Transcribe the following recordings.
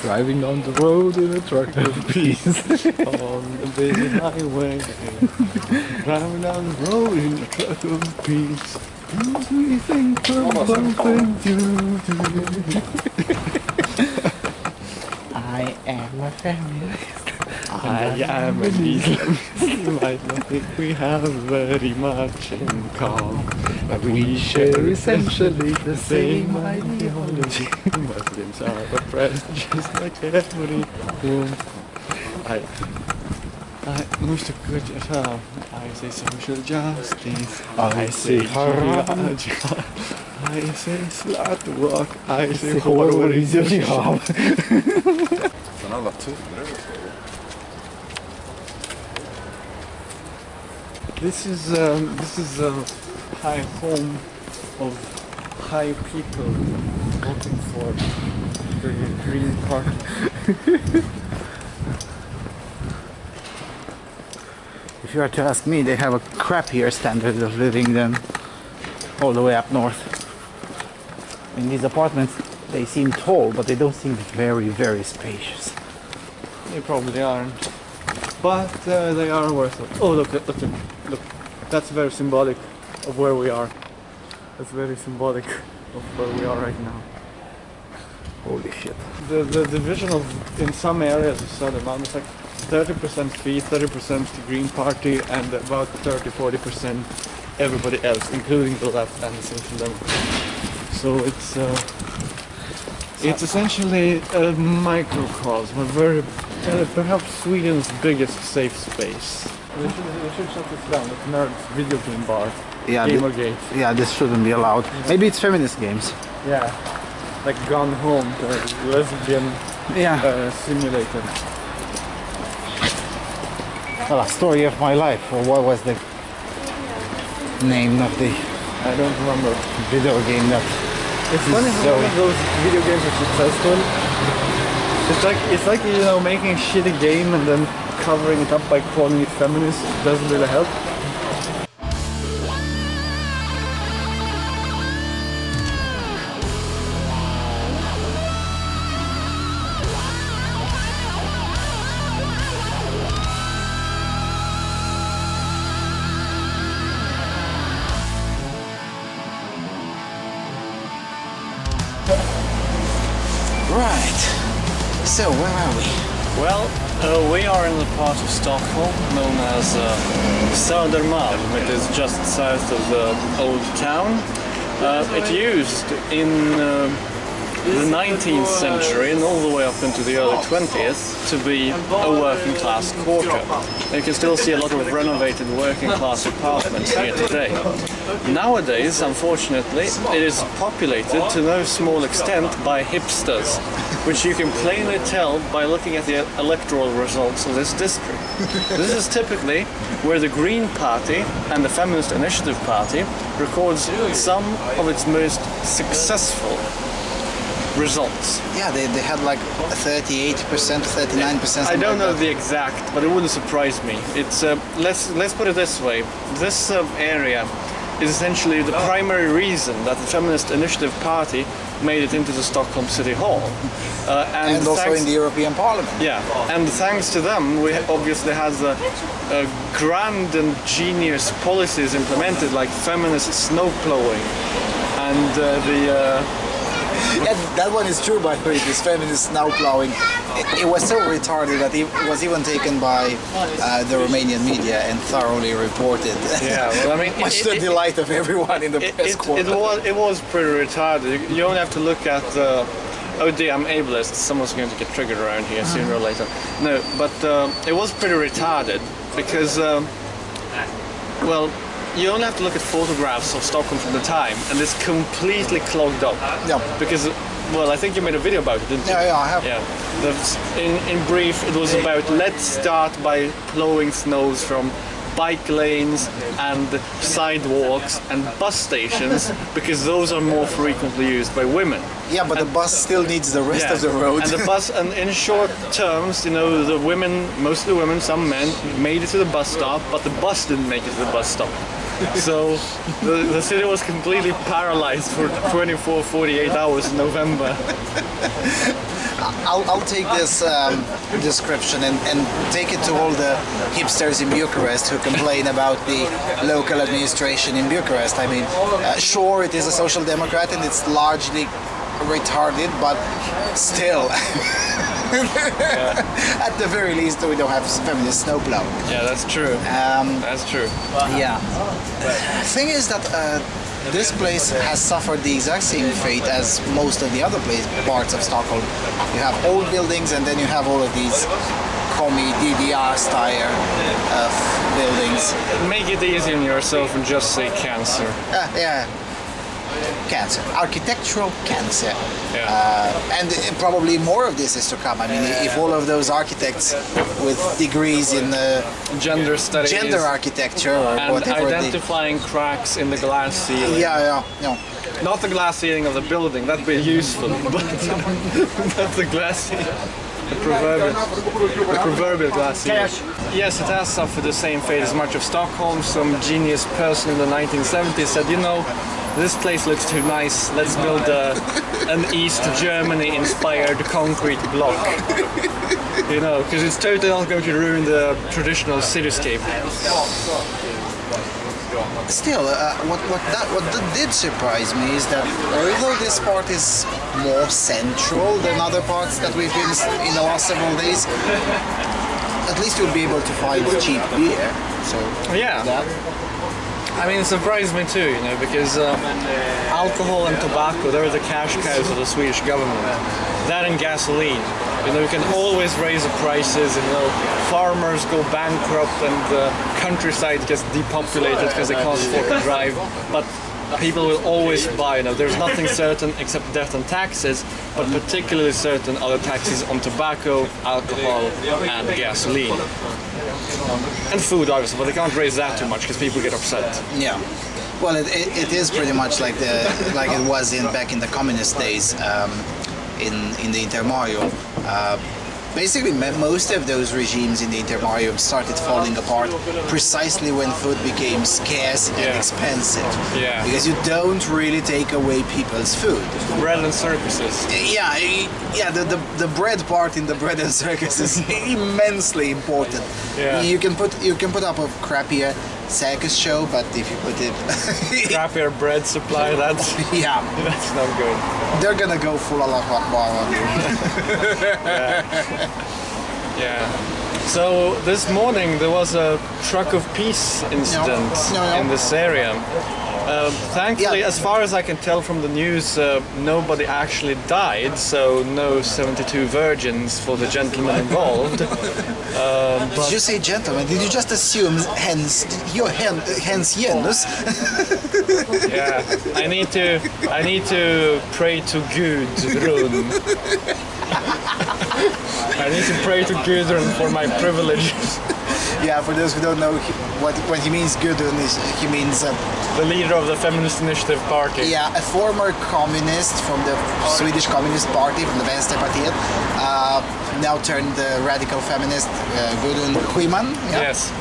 Driving down the road in a truck of peace. On the busy highway, driving down the road in a truck of peace. We think we're bumping you. I am a feminist. I am an Islamist. You might not think we have very much in common, but we share essentially the same ideology. Muslims are oppressed just like everyone. I måste göra. I say social justice. I say jihad. I say slut walk. I say horror is your job. Sen alla turer. This is high home of high people voting for the Green Party. If you are to ask me, they have a crappier standard of living than all the way up north. In these apartments, they seem tall, but they don't seem very, very spacious. They probably aren't, but they are worth it. Oh, look! That's very symbolic of where we are. That's very symbolic of where we are right now. Holy shit. The division of in some areas of Södermalm is like 30% Fi, 30% Green Party, and about 30-40% everybody else, including the left and the Social Democrats. So it's essentially a microcosm, a very perhaps Sweden's biggest safe space. We should shut this down. It's Nerd's video game bar. Yeah, Gamergate. Yeah, this shouldn't be allowed. Maybe it's feminist games. Yeah, like Gone Home, the lesbian simulator. Well, a story of my life, or what was the name of the I don't remember. video game that... It's funny how one of those video games are successful. It's like you know, making a shitty game and then covering it up by calling it feminist doesn't really help. Right, so where are we? Well, we are in the part of Stockholm known as Södermalm. It is just south of the old town. It used in the 19th century and all the way up into the early 20th to be a working class quarter. You can still see a lot of renovated working class apartments here today. Nowadays, unfortunately, it is populated to no small extent by hipsters, which you can plainly tell by looking at the electoral results of this district. This is typically where the Green Party and the Feminist Initiative Party records some of its most successful results. Yeah, they had like 38%, 39%. I don't know the exact, but it wouldn't surprise me. It's let's put it this way: this area is essentially the primary reason that the Feminist Initiative Party made it into the Stockholm City Hall, and also in the European Parliament. Yeah, and thanks to them, we obviously have grand and genius policies implemented, like feminist snow plowing and That one is true, by the way, this feminist snow plowing. It was so retarded that it was even taken by the Romanian media and thoroughly reported. Yeah, well, I mean, much to the delight of everyone in the press corps. It was pretty retarded. You only have to look at oh dear, I'm ableist. Someone's going to get triggered around here sooner or later. No, but it was pretty retarded because, well, you only have to look at photographs of Stockholm from the time, and it's completely clogged up. Yeah. Because, well, I think you made a video about it, didn't you? Yeah, I have. Yeah. In brief, it was about let's start by plowing snows from bike lanes and sidewalks and bus stations, because those are more frequently used by women. Yeah, but the bus still needs the rest of the road. And the bus, and in short terms, you know, the women, mostly women, some men, made it to the bus stop, but the bus didn't make it to the bus stop. So the city was completely paralyzed for 24-48 hours in November. I'll take this description and take it to all the hipsters in Bucharest who complain about the local administration in Bucharest. I mean, sure, it is a social democrat and it's largely retarded, but still. At the very least, we don't have feminist snowplow. Yeah, that's true. That's true. Yeah. Thing is that this place has suffered the exact same fate as most of the other parts of Stockholm. You have old buildings, and then you have all of these commie DDR style buildings. Make it easy on yourself and just say cancer. Yeah. Cancer, architectural cancer, and probably more of this is to come. I mean, if all of those architects with degrees in gender studies, gender architecture, or and whatever, identifying cracks in the glass ceiling. Yeah. Not the glass ceiling of the building, that'd be useful, but not the glass ceiling. The proverbial glass ceiling. Yes, it has suffered the same fate as much of Stockholm. Some genius person in the 1970s said, you know, this place looks too nice, let's build an East Germany inspired concrete block. You know, because it's totally not going to ruin the traditional cityscape. Still, what did surprise me is that although this part is more central than other parts that we've been in the last several days, at least you'll be able to find cheap beer. So yeah. I mean, it surprised me too, you know, because alcohol and tobacco, they're the cash cows of the Swedish government. That and gasoline. You know, you can always raise the prices, you know, farmers go bankrupt and the countryside gets depopulated because they can't afford to drive, but people will always buy, you know, there's nothing certain except death and taxes, but particularly certain are the taxes on tobacco, alcohol and gasoline. And food, obviously, but they can't raise that too much because people get upset. Yeah. Well, it is pretty much like it was back in the communist days in the Intermarium. Basically, most of those regimes in the Intermarium started falling apart precisely when food became scarce and expensive. Yeah. Because you don't really take away people's food. Bread and circuses. Yeah. The bread part in the bread and circus is immensely important. Yeah. You can put up a crappier circus show, but if you put it crappier bread supply, that's that's not good. They're gonna go full a lot hot bar on you. Yeah. So this morning there was a truck of peace incident in this area. Thankfully, as far as I can tell from the news, nobody actually died, so no 72 virgins for the gentlemen involved. Did you say gentlemen? Did you just assume hence genus? Yeah, I need to pray to Gudrun. I need to pray to Gudrun for my privileges. Yeah, for those who don't know, what he means Gudrun is he means the leader of the Feminist Initiative party. Yeah, a former communist from the Swedish Communist Party, from the Vänsterpartiet, now turned radical feminist, Gudrun Schyman. Yeah? Yes.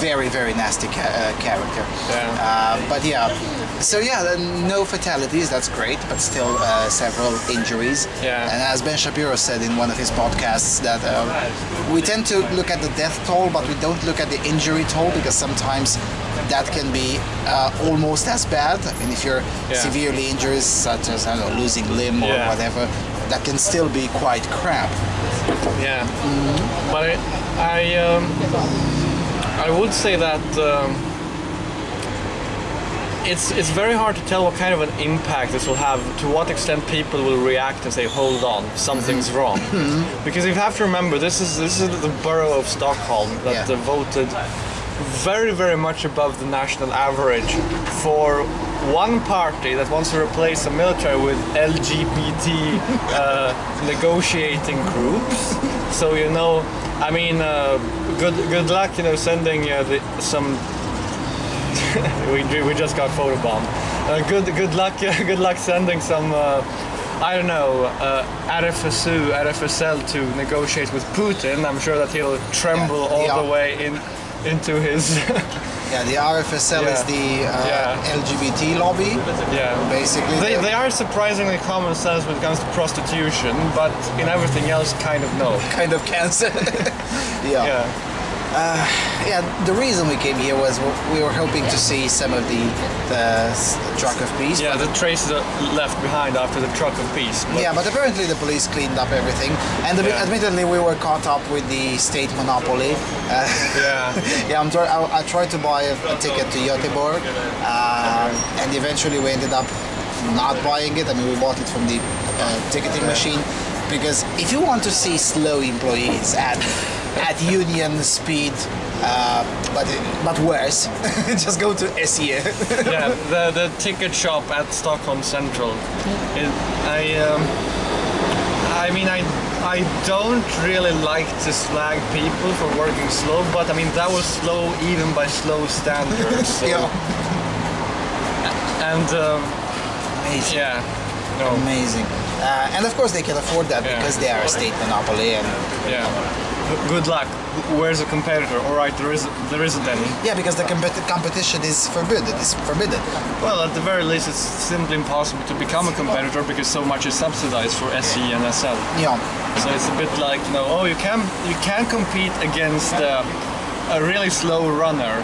Very, very nasty character. Yeah. But yeah, so yeah, no fatalities, that's great, but still several injuries. Yeah. And as Ben Shapiro said in one of his podcasts, that we tend to look at the death toll, but we don't look at the injury toll, because sometimes that can be almost as bad. I mean, if you're severely injured, such as, I don't know, losing limb or whatever, that can still be quite crap. Yeah. But I would say that it's very hard to tell what kind of an impact this will have, to what extent people will react and say, hold on, something's wrong. Because you have to remember, this is the borough of Stockholm that voted very, very much above the national average for one party that wants to replace the military with LGBT negotiating groups. So, you know, I mean, good luck, you know, sending some. we just got photobombed. Good luck sending some. I don't know, RFSL to negotiate with Putin. I'm sure that he'll tremble all the way in into his. Yeah, the RFSL is the LGBT lobby. Yeah, basically. They are surprisingly common sense when it comes to prostitution, but in everything else, kind of no. Kind of cancer. Yeah. Yeah, the reason we came here was we were hoping to see some of the truck of peace. Yeah, the traces are left behind after the truck of peace. Yeah, but apparently the police cleaned up everything. And admittedly, we were caught up with the state monopoly. Yeah, I tried to buy a ticket to Göteborg, and eventually we ended up not buying it. I mean, we bought it from the ticketing machine, because if you want to see slow employees at union speed, but worse, just go to SE. Yeah, the ticket shop at Stockholm Central. I don't really like to slag people for working slow, but I mean that was slow even by slow standards. So. Yeah. And amazing. Yeah. No. Amazing. And of course they can afford that because they are a state monopoly. And good luck. Where's a competitor? All right, there isn't any. Yeah, because the competition is forbidden. It's forbidden. Well, at the very least, it's simply impossible to become a competitor because so much is subsidized for SE and SL. Yeah. So it's a bit like, you know, you can compete against a really slow runner,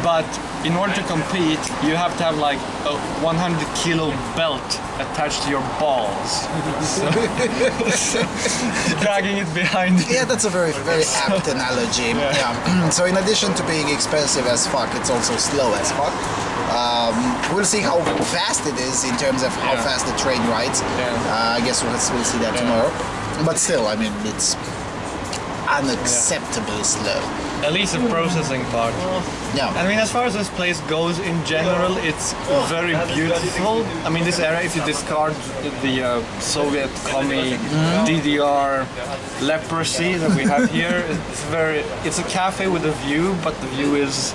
but in order to compete, you have to have like a 100-kilo belt attached to your balls, so, dragging it behind you. Yeah, that's a very apt analogy. Yeah. So in addition to being expensive as fuck, it's also slow as fuck. We'll see how fast it is in terms of how fast the train rides. I guess we'll see that tomorrow. But still, I mean, it's unacceptably slow. At least the processing part. Yeah. I mean, as far as this place goes in general, it's very beautiful. I mean, this area, if you discard the Soviet commie DDR leprosy that we have here, it's a cafe with a view, but the view is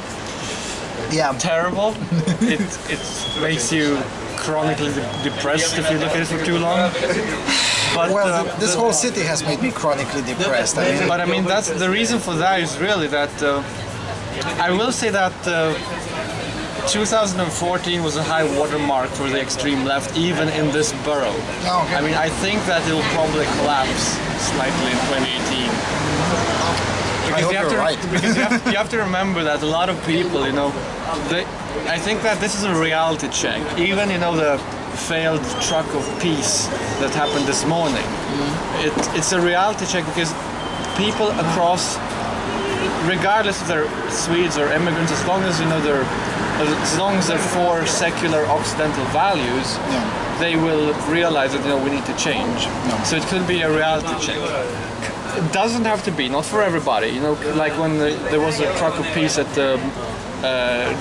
terrible. It makes you chronically depressed if you look at it for too long. But, well, this whole city has made me chronically depressed. But I mean, that's the reason for that is really that I will say that 2014 was a high watermark for the extreme left, even in this borough. Oh, okay. I mean, I think that it will probably collapse slightly in 2018. I hope you're right. Because you have to remember that a lot of people, you know, I think that this is a reality check. Even, you know, the failed truck of peace that happened this morning. It's a reality check because people across, regardless if they're Swedes or immigrants, as long as, you know, as long as they're for secular Occidental values, they will realize that, you know, we need to change. So it could be a reality check. It doesn't have to be, not for everybody. You know, like when there was a truck of peace at the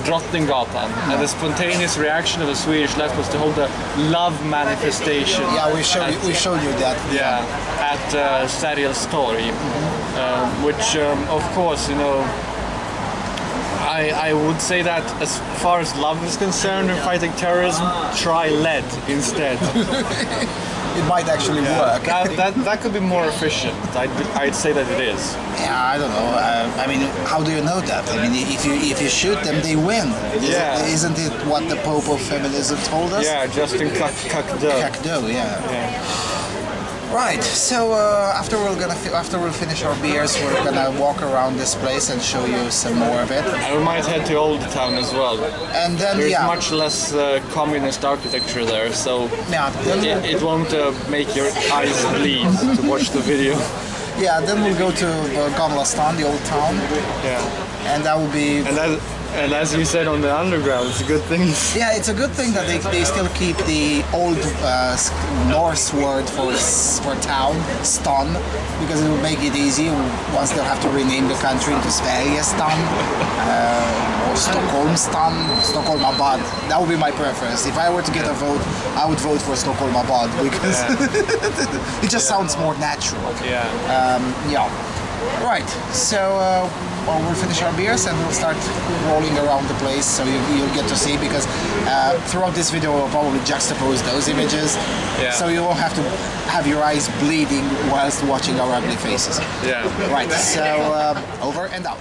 Drottninggatan, and the spontaneous reaction of the Swedish left was to hold a love manifestation. Yeah, we showed you that. Yeah, at Sergels Torg, which, of course, you know, I would say that as far as love is concerned in fighting terrorism, try lead instead. It might actually work. That could be more efficient. I'd say that it is. Yeah, I don't know. I mean, how do you know that? I mean, if you shoot them, they win. Isn't it what the Pope of Feminism told us? Yeah, Justin Kakdo, yeah. Right. So after we'll finish our beers, we're gonna walk around this place and show you some more of it. And we might head to Old Town as well. And then there's much less communist architecture there, so it won't make your eyes bleed to watch the video. Yeah. Then we'll go to Gamla Stan, the Old Town. Yeah. And that will be. And as you said on the underground, it's a good thing. Yeah, it's a good thing that they still keep the old Norse word for town, stan, because it will make it easy once they'll have to rename the country into Sverigestan or Stockholmstan, Stockholmabad. That would be my preference. If I were to get a vote, I would vote for Stockholmabad because it just sounds more natural. Right, so we'll finish our beers and we'll start rolling around the place, so you'll get to see, because throughout this video we'll probably juxtapose those images, so you won't have to have your eyes bleeding whilst watching our ugly faces. Yeah. Right, so over and out.